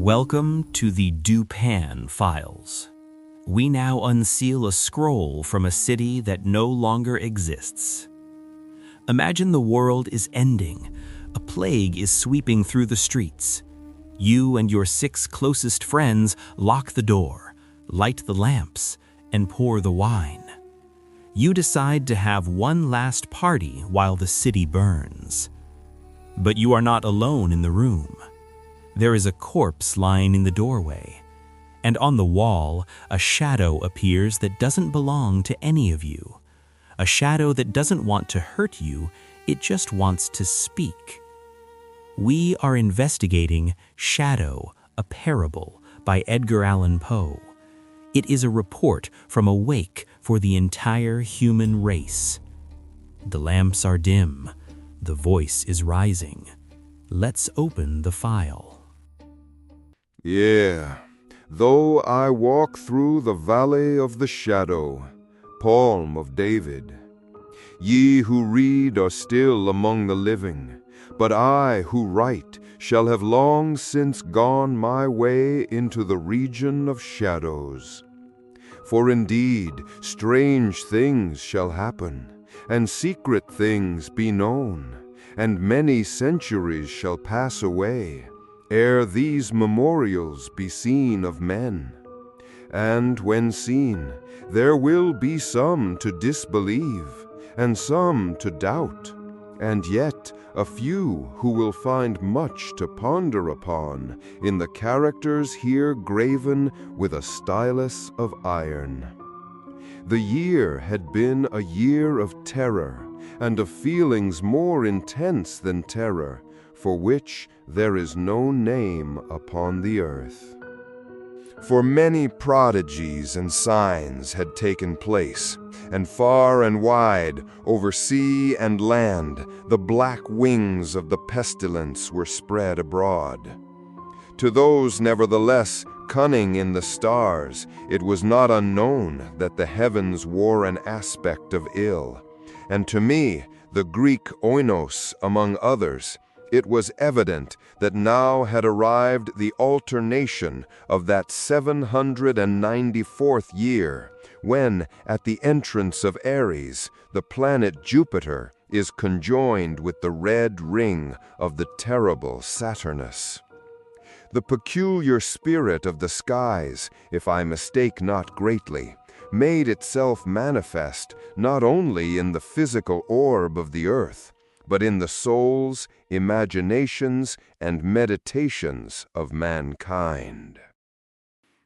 Welcome to the Dupin Files. We now unseal a scroll from a city that no longer exists. Imagine the world is ending. A plague is sweeping through the streets. You and your 6 closest friends lock the door, light the lamps, and pour the wine. You decide to have one last party while the city burns. But you are not alone in the room. There is a corpse lying in the doorway, and on the wall, a shadow appears that doesn't belong to any of you. A shadow that doesn't want to hurt you, it just wants to speak. We are investigating Shadow, a Parable by Edgar Allan Poe. It is a report from a wake for the entire human race. The lamps are dim. The voice is rising. Let's open the file. Yeah, though I walk through the valley of the shadow, Psalm of David. Ye who read are still among the living, but I who write shall have long since gone my way into the region of shadows. For indeed strange things shall happen, and secret things be known, and many centuries shall pass away, ere these memorials be seen of men. And when seen, there will be some to disbelieve, and some to doubt, and yet a few who will find much to ponder upon in the characters here graven with a stylus of iron. The year had been a year of terror, and of feelings more intense than terror, for which there is no name upon the earth. For many prodigies and signs had taken place, and far and wide, over sea and land, the black wings of the pestilence were spread abroad. To those, nevertheless, cunning in the stars, it was not unknown that the heavens wore an aspect of ill, and to me, the Greek oinos among others, it was evident that now had arrived the alternation of that 794th year, when, at the entrance of Aries, the planet Jupiter is conjoined with the red ring of the terrible Saturnus. The peculiar spirit of the skies, if I mistake not greatly, made itself manifest not only in the physical orb of the earth, but in the souls, imaginations, and meditations of mankind.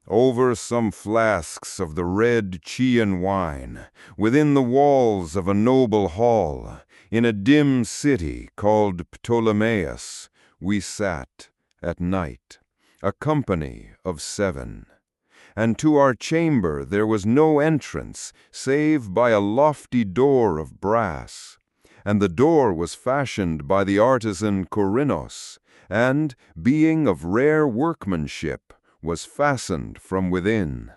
Over some flasks of the red Chian wine, within the walls of a noble hall, in a dim city called Ptolemais, we sat, at night, a company of 7. And to our chamber there was no entrance, save by a lofty door of brass. And the door was fashioned by the artisan Corinnos, and, being of rare workmanship, was fastened from within.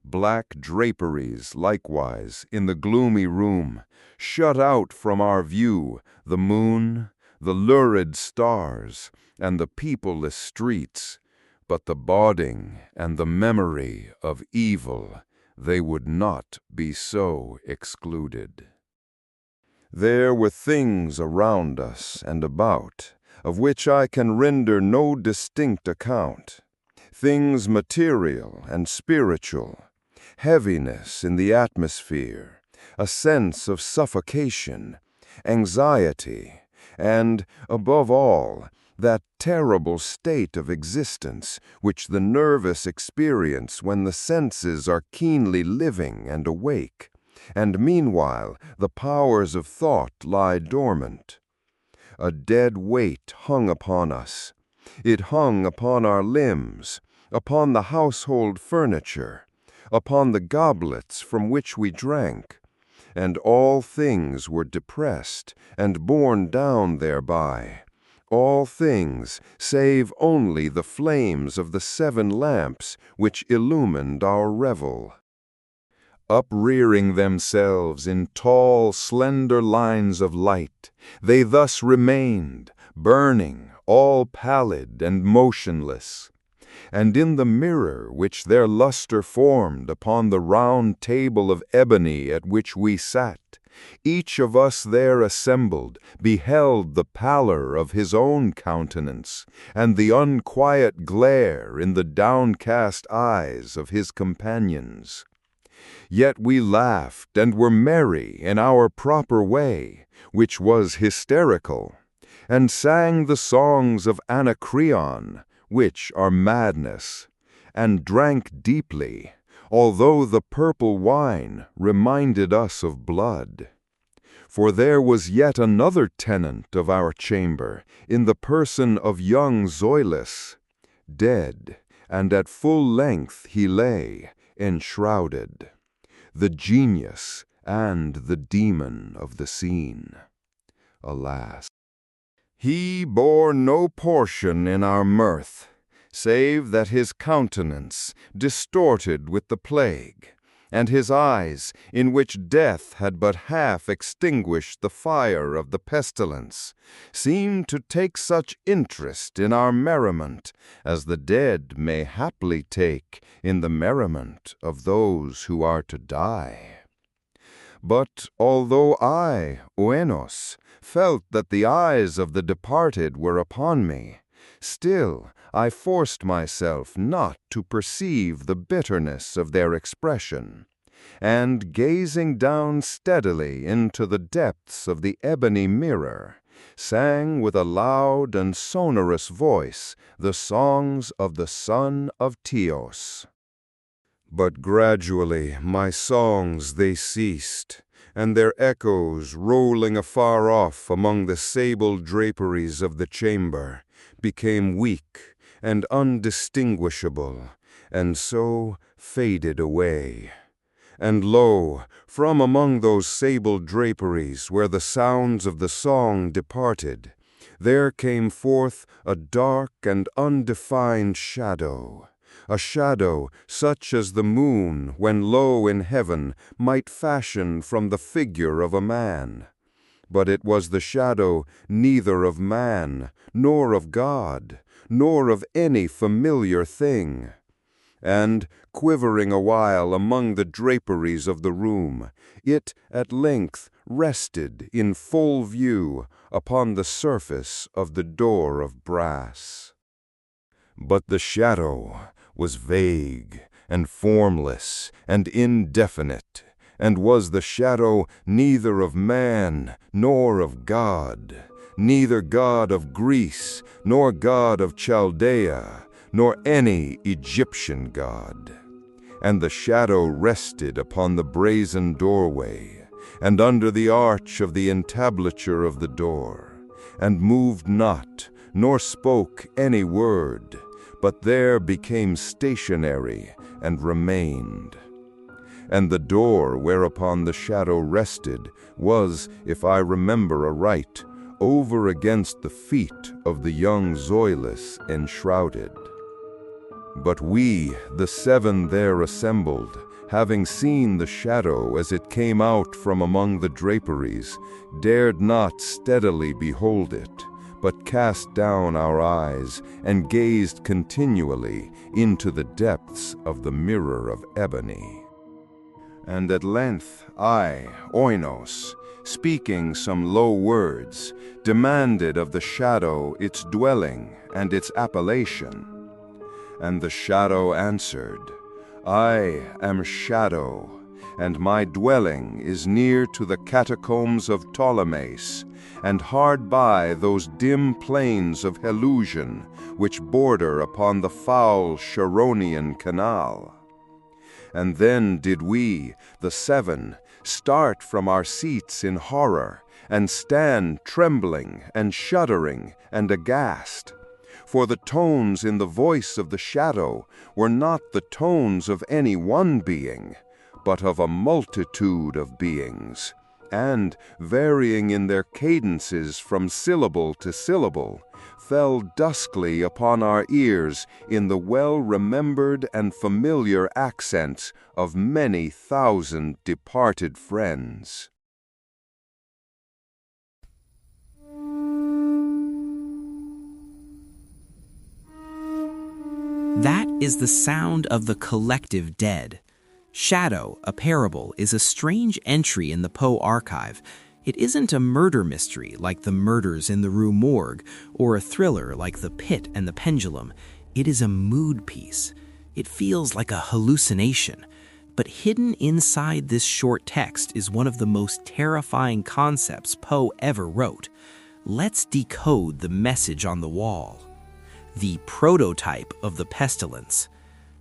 Black draperies, likewise, in the gloomy room, shut out from our view the moon, the lurid stars, and the peopleless streets, but the boding and the memory of evil, they would not be so excluded. There were things around us and about, of which I can render no distinct account, things material and spiritual, heaviness in the atmosphere, a sense of suffocation, anxiety, and, above all, that terrible state of existence which the nervous experience when the senses are keenly living and awake, and meanwhile the powers of thought lie dormant. A dead weight hung upon us. It hung upon our limbs, upon the household furniture, upon the goblets from which we drank, and all things were depressed and borne down thereby. All things, save only the flames of the 7 lamps which illumined our revel. Uprearing themselves in tall, slender lines of light, they thus remained, burning, all pallid and motionless. and in the mirror which their lustre formed upon the round table of ebony at which we sat, each of us there assembled beheld the pallor of his own countenance, and the unquiet glare in the downcast eyes of his companions. Yet we laughed and were merry in our proper way, which was hysterical, and sang the songs of Anacreon, which are madness, and drank deeply, although the purple wine reminded us of blood. For there was yet another tenant of our chamber, in the person of young Zoilus, dead, and at full length he lay, enshrouded, the genius and the demon of the scene. Alas! He bore no portion in our mirth, save that his countenance, distorted with the plague, and his eyes, in which death had but half extinguished the fire of the pestilence, seemed to take such interest in our merriment as the dead may haply take in the merriment of those who are to die. But although I, Oenos, felt that the eyes of the departed were upon me, still I forced myself not to perceive the bitterness of their expression, and gazing down steadily into the depths of the ebony mirror, sang with a loud and sonorous voice the songs of the son of Teos. But gradually my songs they ceased, and their echoes, rolling afar off among the sable draperies of the chamber, became weak and undistinguishable, and so faded away. And lo, from among those sable draperies where the sounds of the song departed, there came forth a dark and undefined shadow, a shadow such as the moon, when low in heaven, might fashion from the figure of a man. But it was the shadow neither of man, nor of God, nor of any familiar thing. And, quivering a while among the draperies of the room, it at length rested in full view upon the surface of the door of brass. But the shadow was vague and formless and indefinite, and was the shadow neither of man nor of God, neither God of Greece nor God of Chaldea, nor any Egyptian god. And the shadow rested upon the brazen doorway, and under the arch of the entablature of the door, and moved not, nor spoke any word, but there became stationary and remained. And the door whereupon the shadow rested was, if I remember aright, over against the feet of the young Zoilus enshrouded. But we, the seven there assembled, having seen the shadow as it came out from among the draperies, dared not steadily behold it, but cast down our eyes and gazed continually into the depths of the mirror of ebony. And at length I, Oinos, speaking some low words, demanded of the shadow its dwelling and its appellation. And the shadow answered, I am Shadow, and my dwelling is near to the catacombs of Ptolemais, and hard by those dim plains of Helusion, which border upon the foul Charonian canal. And then did we, the seven, start from our seats in horror, and stand trembling and shuddering and aghast. For the tones in the voice of the shadow were not the tones of any one being, but of a multitude of beings, and, varying in their cadences from syllable to syllable, fell duskly upon our ears in the well-remembered and familiar accents of many thousand departed friends. is the sound of the collective dead. Shadow, a parable, is a strange entry in the Poe archive. It isn't a murder mystery like the murders in the Rue Morgue or a thriller like The Pit and the Pendulum. It is a mood piece. It feels like a hallucination. But hidden inside this short text is one of the most terrifying concepts Poe ever wrote. Let's decode the message on the wall. The prototype of the pestilence.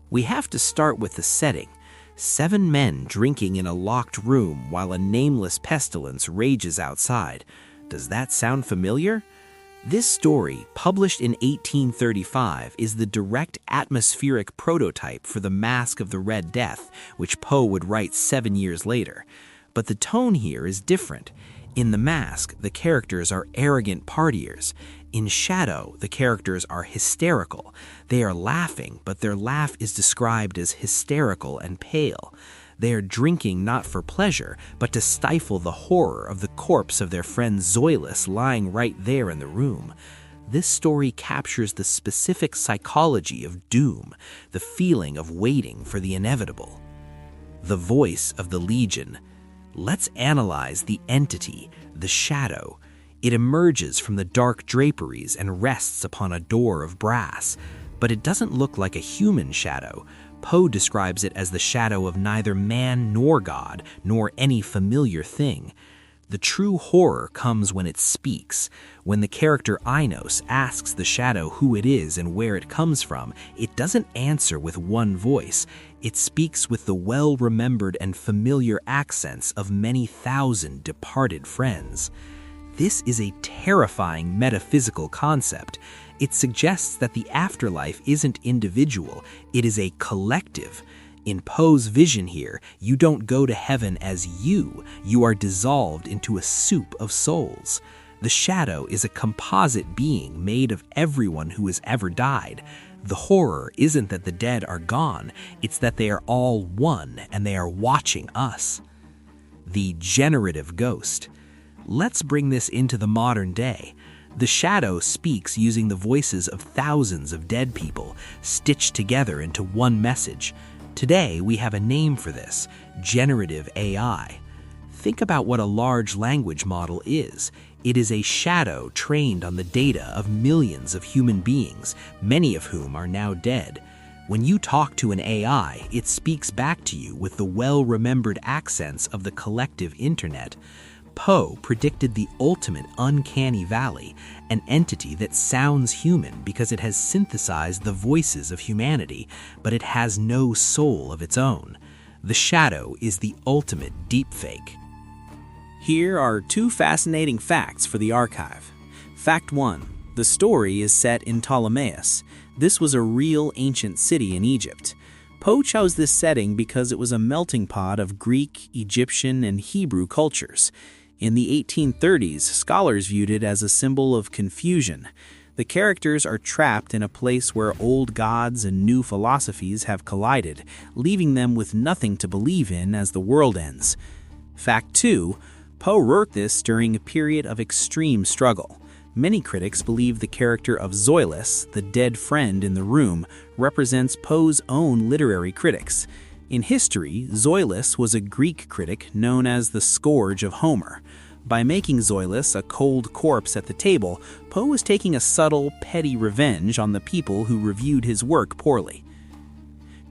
We have to start with the setting. 7 men drinking in a locked room while a nameless pestilence rages outside. Does that sound familiar? This story, published in 1835, is the direct atmospheric prototype for the Masque of the Red Death, which Poe would write 7 years later. But the tone here is different. In The Masque, the characters are arrogant partiers. In Shadow, the characters are hysterical. They are laughing, but their laugh is described as hysterical and pale. They are drinking not for pleasure, but to stifle the horror of the corpse of their friend Zoilus lying right there in the room. This story captures the specific psychology of doom, the feeling of waiting for the inevitable. The voice of the Legion. Let's analyze the entity, the shadow. It emerges from the dark draperies and rests upon a door of brass. But it doesn't look like a human shadow. Poe describes it as the shadow of neither man nor God, nor any familiar thing. The true horror comes when it speaks. When the character Ainos asks the shadow who it is and where it comes from, it doesn't answer with one voice. It speaks with the well-remembered and familiar accents of many thousand departed friends. This is a terrifying metaphysical concept. It suggests that the afterlife isn't individual, it is a collective. In Poe's vision here, you don't go to heaven as you are dissolved into a soup of souls. The shadow is a composite being made of everyone who has ever died. The horror isn't that the dead are gone, it's that they are all one and they are watching us. The generative ghost. Let's bring this into the modern day. The shadow speaks using the voices of thousands of dead people, stitched together into one message. Today, we have a name for this: generative AI. Think about what a large language model is. It is a shadow trained on the data of millions of human beings, many of whom are now dead. When you talk to an AI, it speaks back to you with the well-remembered accents of the collective internet. Poe predicted the ultimate uncanny valley, an entity that sounds human because it has synthesized the voices of humanity, but it has no soul of its own. The shadow is the ultimate deepfake. Here are 2 fascinating facts for the archive. Fact 1. The story is set in Ptolemais. This was a real ancient city in Egypt. Poe chose this setting because it was a melting pot of Greek, Egyptian, and Hebrew cultures. In the 1830s, scholars viewed it as a symbol of confusion. The characters are trapped in a place where old gods and new philosophies have collided, leaving them with nothing to believe in as the world ends. Fact 2. Poe wrote this during a period of extreme struggle. Many critics believe the character of Zoilus, the dead friend in the room, represents Poe's own literary critics. In history, Zoilus was a Greek critic known as the Scourge of Homer. By making Zoilus a cold corpse at the table, Poe was taking a subtle, petty revenge on the people who reviewed his work poorly.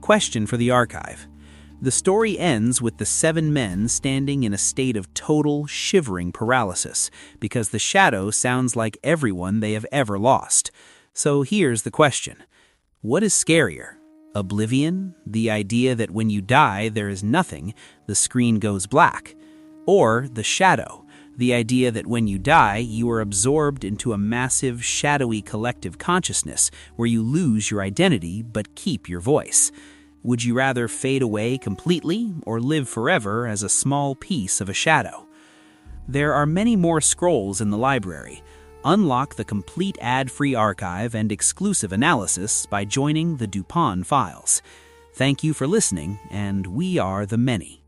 Question for the archive. The story ends with the 7 men standing in a state of total, shivering paralysis, because the shadow sounds like everyone they have ever lost. So here's the question. What is scarier? Oblivion, the idea that when you die there is nothing, the screen goes black. Or the shadow, the idea that when you die you are absorbed into a massive, shadowy collective consciousness where you lose your identity but keep your voice. Would you rather fade away completely or live forever as a small piece of a shadow? There are many more scrolls in the library. Unlock the complete ad-free archive and exclusive analysis by joining the Dupin Files. Thank you for listening, and we are the many.